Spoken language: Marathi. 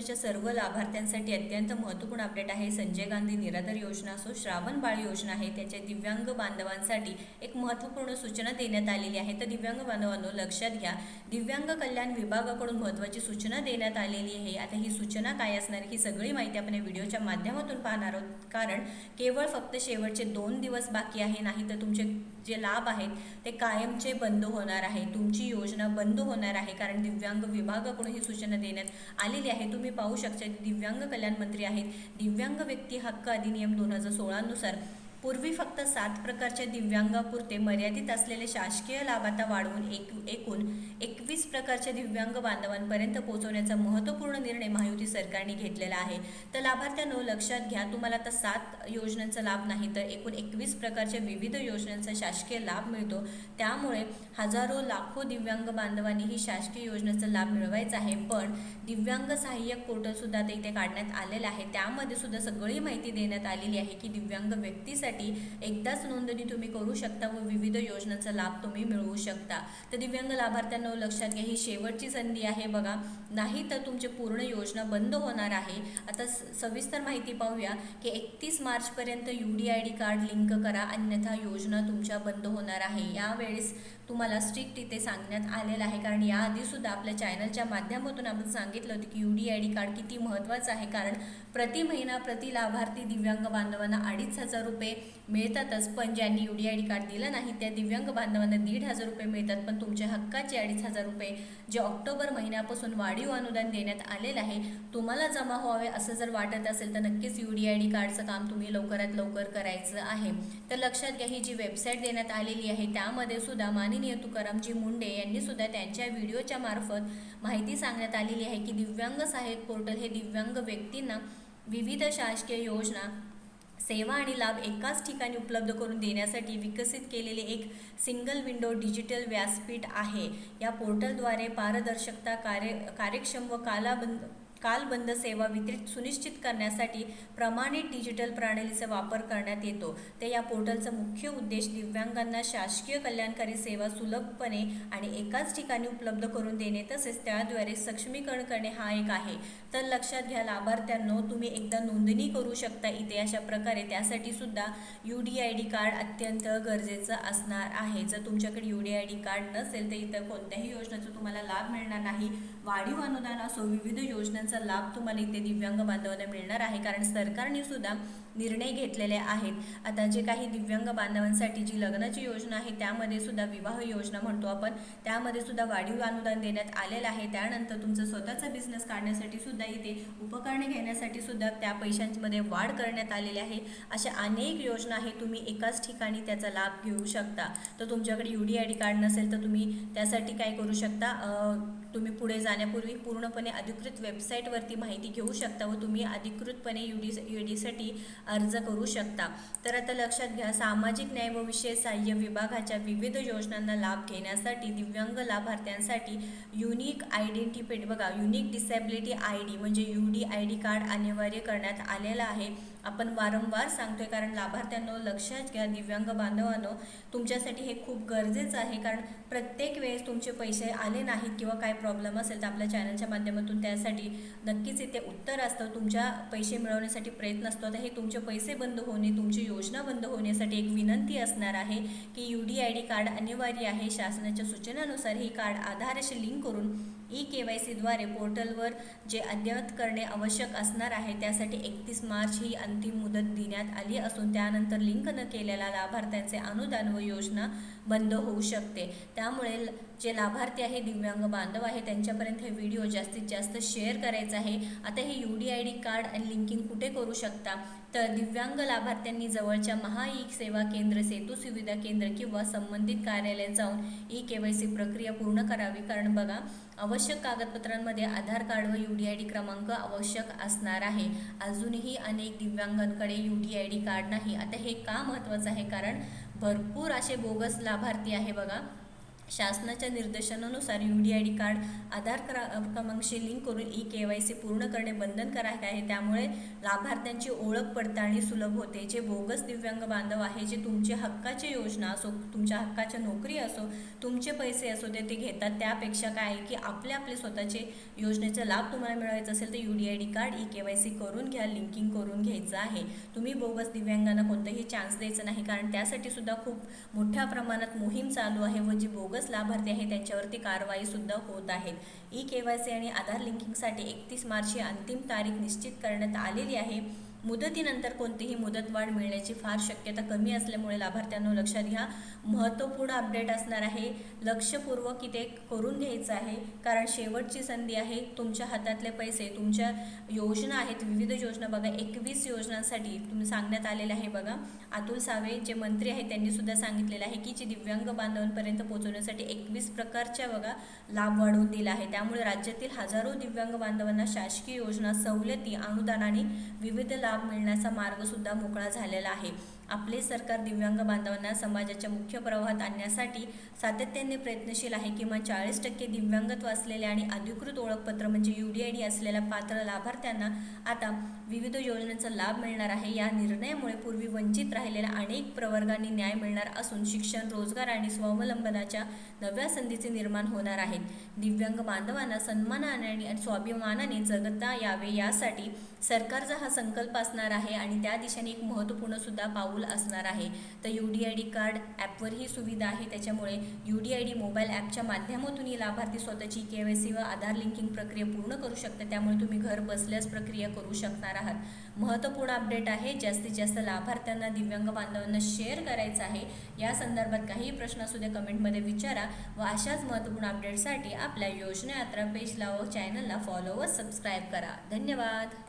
योजनेच्या सर्व लाभार्थ्यांसाठी अत्यंत महत्त्वपूर्ण अपडेट आहे। संजय गांधी निराधार योजना असो, श्रावण बाळ योजना आहे, त्याच्या दिव्यांग बांधवांसाठी एक महत्त्वपूर्ण सूचना देण्यात आलेली आहे। तर दिव्यांग बांधवांनो लक्षात घ्या, दिव्यांग कल्याण विभागाकडून महत्त्वाची सूचना देण्यात आलेली आहे। आता ही सूचना काय असणार ही सगळी माहिती आपण या व्हिडिओच्या माध्यमातून पाहणार आहोत, कारण केवळ फक्त शेवटचे 2 दिवस बाकी आहे, नाही तर तुमचे जे लाभ आहेत ते कायमचे बंद होणार आहे। तुमची योजना बंद होणार आहे, कारण दिव्यांग विभागाकडून ही सूचना देण्यात आलेली आहे। तुम्ही पाहू शकता दिव्यांग कल्याण मंत्री आहेत। दिव्यांग व्यक्ती हक्क अधिनियम 2016 नुसार पूर्वी फक्त 7 प्रकारच्या दिव्यांगापुरते मर्यादित असलेले शासकीय लाभ आता वाढवून एकूण 21 प्रकारच्या दिव्यांग बांधवांपर्यंत पोहोचवण्याचा महत्त्वपूर्ण निर्णय महायुती सरकारने घेतलेला आहे। तर लाभार्थ्यांनो लक्षात घ्या, तुम्हाला आता 7 योजनांचा लाभ नाही तर एकूण 21 प्रकारच्या विविध योजनांचा शासकीय लाभ मिळतो। त्यामुळे हजारो लाखो दिव्यांग बांधवांनी ही शासकीय योजनेचा लाभ मिळवायचा आहे। पण दिव्यांग सहाय्यक पोर्टल सुद्धा इथे काढण्यात आलेलं आहे, त्यामध्ये सुद्धा सगळी माहिती देण्यात आलेली आहे की दिव्यांग व्यक्तीसाठी एकदाच नोंदणी तुम्ही करू शकता व विविध योजनांचा लाभ तुम्ही मिळवू शकता। तर दिव्यांग लाभार्थ्यांना लक्षात घ्या, ही शेवटची संधी आहे बघा, नाही तर तुमची पूर्ण योजना बंद होणार आहे। आता सविस्तर माहिती पाहूया की 31 मार्च पर्यंत UDID कार्ड लिंक करा, अन्यथा योजना तुमच्या बंद होणार आहे। यावेळेस तुम्हाला स्ट्रिक्ट इथे सांगण्यात आलेलं आहे, कारण याआधी सुद्धा आपल्या चॅनलच्या माध्यमातून आपण सांगितलं होतं की UDID कार्ड किती महत्त्वाचं आहे, कारण प्रति महिना प्रति लाभार्थी दिव्यांग बांधवांना 2,500 रुपये मिळतातच, पण ज्यांनी UDID कार्ड दिलं नाही त्या दिव्यांग बांधवांना 1,500 रुपये मिळतात। पण तुमच्या हक्काचे 2,500 रुपये जे ऑक्टोबर महिन्यापासून वाढीव अनुदान देण्यात आलेलं आहे तुम्हाला जमा व्हावे असं जर वाटत असेल तर नक्कीच UDID कार्डचं काम तुम्ही लवकरात लवकर करायचं आहे। तर लक्षात घ्या, ही जी वेबसाईट देण्यात आलेली आहे त्यामध्ये सुद्धा माननीय तुकारामजी मुंडे यांनी सुद्धा त्यांच्या व्हिडिओच्या मार्फत माहिती सांगण्यात आलेली आहे की दिव्यांग सहाय्यक पोर्टल हे दिव्यांग व्यक्तींना विविध शासकीय योजना, सेवा आणि लाभ एकाच ठिकाणी उपलब्ध करून देण्यासाठी विकसित केलेले एक सिंगल विंडो डिजिटल व्यासपीठ आहे। या पोर्टलद्वारे पारदर्शकता, कार्यक्षम व कालबंद सेवा वितरित सुनिश्चित करण्यासाठी प्रमाणित डिजिटल प्रणालीचा वापर करण्यात येतो। तर या पोर्टलचा मुख्य उद्देश दिव्यांगांना शासकीय कल्याणकारी सेवा सुलभपणे आणि एकाच ठिकाणी उपलब्ध करून देणे तसेच त्याद्वारे सक्षमीकरण करणे हा एक आहे। तर लक्षात घ्या लाभार्थ्यांनो, तुम्ही एकदा नोंदणी करू शकता इथे अशा प्रकारे, त्यासाठी सुद्धा UDID कार्ड अत्यंत गरजेचं असणार आहे। जर तुमच्याकडे UDID कार्ड नसेल तर इतर कोणत्याही योजनेचा तुम्हाला लाभ मिळणार नाही। वाढीव अनुदान असो, विविध योजनांचा लाभ तुम्हाला इथे दिव्यांग बांधवांना मिळणार आहे, कारण सरकारने सुद्धा निर्णय घेतलेले आहेत। आता जे काही दिव्यांग बांधवांसाठी जी लग्नाची योजना आहे त्यामध्ये सुद्धा विवाह योजना म्हणतो आपण, त्यामध्ये सुद्धा वाढीव अनुदान देण्यात आलेलं आहे। त्यानंतर तुमचं स्वतःचा बिझनेस काढण्यासाठी सुद्धा इथे उपकरणे घेण्यासाठी सुद्धा त्या पैशांमध्ये वाढ करण्यात आलेली आहे। अशा अनेक योजना आहेत, तुम्ही एकाच ठिकाणी त्याचा लाभ घेऊ शकता। तर तुमच्याकडे UDID कार्ड नसेल तर तुम्ही त्यासाठी काय करू शकता, तुम्ही पुढे जाण्यापूर्वी पूर्णपणे अधिकृत वेबसाईटवरती माहिती घेऊ शकता व तुम्ही अधिकृतपणे UDID अर्ज करू शकता। तर आता लक्षात घ्या, सामाजिक न्याय व विशेष सहाय्य विभागाच्या विविध योजनांना लाभ घेण्यासाठी दिव्यांग लाभार्थ्यांसाठी युनिक आयडेंटिटी बघा, युनिक डिसेबिलिटी ID म्हणजे UDID कार्ड अनिवार्य करण्यात आलेलं आहे। आपण वारंवार सांगतोय, कारण लाभार्थ्यांनो लक्षात घ्या, दिव्यांग बांधवांनो तुमच्यासाठी हे खूप गरजेचं आहे, कारण प्रत्येक वेळेस तुमचे पैसे आले नाहीत किंवा काय प्रॉब्लेम असेल तर आपल्या चॅनलच्या माध्यमातून त्यासाठी नक्कीच इथे उत्तर असतं, तुमच्या पैसे मिळवण्यासाठी प्रयत्न असतो। आता हे तुमचे पैसे बंद होणे, तुमची योजना बंद होण्यासाठी एक विनंती असणार आहे की UDID कार्ड अनिवार्य आहे। शासनाच्या सूचनानुसार ही कार्ड आधारशी लिंक करून eKYC द्वारे पोर्टलवर जे अद्ययावत करणे आवश्यक असणार आहे। त्यासाठी 31 मार्च ही अंतिम मुदत देण्यात आली असून त्यानंतर लिंक न केलेल्या लाभार्थ्यांचे अनुदान व योजना बंद होऊ शकते। त्यामुळे जे लाभार्थी आहे, दिव्यांग बांधव आहे, त्यांच्यापर्यंत हे व्हिडिओ जास्तीत जास्त शेअर करायचा आहे। आता हे UDID कार्ड आणि लिंकिंग कुठे करू शकता, तर दिव्यांग लाभार्थ्यांनी जवळच्या सेवा केंद्र, सेतू सुविधा केंद्र किंवा संबंधित कार्यालयात जाऊन eKYC प्रक्रिया पूर्ण करावी, कारण बघा आवश्यक कागदपत्रांमध्ये आधार कार्ड व UDID क्रमांक आवश्यक असणार आहे। अजूनही अनेक दिव्यांगांकडे UDID कार्ड नाही। आता हे का महत्त्वाचं आहे, कारण भरपूर असे बोगस लाभार्थी आहे बघा, शासनाच्या निर्देशानुसार UDID कार्ड आधार क्रमांकाशी लिंक करून KYC पूर्ण करणे बंधनकारक आहे। त्यामुळे लाभार्थ्यांची ओळख पडताळणी सुलभ होते। जे बोगस दिव्यांग बांधव आहे, जे तुमच्या हक्काची योजना असो, तुमच्या हक्काच्या नोकरी असो, तुमचे पैसे असो ते घेतात, त्यापेक्षा काय आहे की आपले स्वतःचे योजनेचा लाभ तुम्हाला मिळवायचा असेल तर UDID कार्ड KYC करून घ्या, लिंकिंग करून घ्यायचं आहे। तुम्ही बोगस दिव्यांगांना कोणताही चान्स द्यायचा नाही, कारण त्यासाठी सुद्धा खूप मोठ्या प्रमाणात मोहीम चालू आहे व जी बोगस लाभार्थी आहे त्यांच्यावरती कारवाई सुद्धा होत आहे। KYC आणि आधार लिंकिंगसाठी 31 मार्च ही अंतिम तारीख निश्चित करण्यात आलेली आहे। मुदतीनंतर कोणतीही मुदतवाढ मिळण्याची फार शक्यता कमी असल्यामुळे लाभार्थ्यांना लक्षात घ्या, महत्त्वपूर्ण अपडेट असणार आहे। लक्षपूर्वक इथे करून घ्यायचं आहे, कारण शेवटची संधी आहे। तुमच्या हातातले पैसे, तुमच्या योजना आहेत, विविध योजना बघा, 21 योजनांसाठी तुम्ही सांगण्यात आलेले आहे। बघा, अतुल सावे जे मंत्री आहेत त्यांनी सुद्धा सांगितलेलं आहे की जे दिव्यांग बांधवांपर्यंत पोहोचवण्यासाठी 21 प्रकारच्या बघा लाभ वाढवून दिला आहे। त्यामुळे राज्यातील हजारो दिव्यांग बांधवांना शासकीय योजना, सवलती, अनुदानाने विविध लाभ मिळण्याचा मार्ग सुद्धा मोकळा झालेला आहे। आपले सरकार दिव्यांग बांधवांना समाजाच्या मुख्य प्रवाहात आणण्यासाठी सातत्याने प्रयत्नशील आहे। किमान 40% दिव्यांगत्व असलेले आणि अधिकृत ओळखपत्र म्हणजे UDID असलेल्या पात्र लाभार्थ्यांना आता विविध योजनांचा लाभ मिळणार आहे। या निर्णयामुळे पूर्वी वंचित राहिलेल्या अनेक प्रवर्गांनी न्याय मिळणार असून शिक्षण, रोजगार आणि स्वावलंबनाच्या नव्या संधीचे निर्माण होणार आहेत। दिव्यांग बांधवांना सन्मानाने आणि स्वाभिमानाने जगता यावे यासाठी सरकारचा हा संकल्प असणार आहे आणि त्या दिशेने एक महत्त्वपूर्ण सुद्धा पाऊल असणार आहे। तर UDID कार्ड ॲपवर ही सुविधा आहे, त्याच्यामुळे UDID मोबाईल ॲपच्या माध्यमातूनही लाभार्थी स्वतःची KYC व आधार लिंकिंग प्रक्रिया पूर्ण करू शकते। त्यामुळे तुम्ही घर बसल्याच प्रक्रिया करू शकणार आहात। महत्त्वपूर्ण अपडेट आहे, जास्तीत जास्त लाभार्थ्यांना, दिव्यांग बांधवांना शेअर करायचं आहे। या संदर्भात काही प्रश्न असू द्या कमेंटमध्ये विचारा व अशाच महत्त्वपूर्ण अपडेटसाठी आपल्या योजना यात्रा पेजला व चॅनलला फॉलो व सबस्क्राईब करा। धन्यवाद।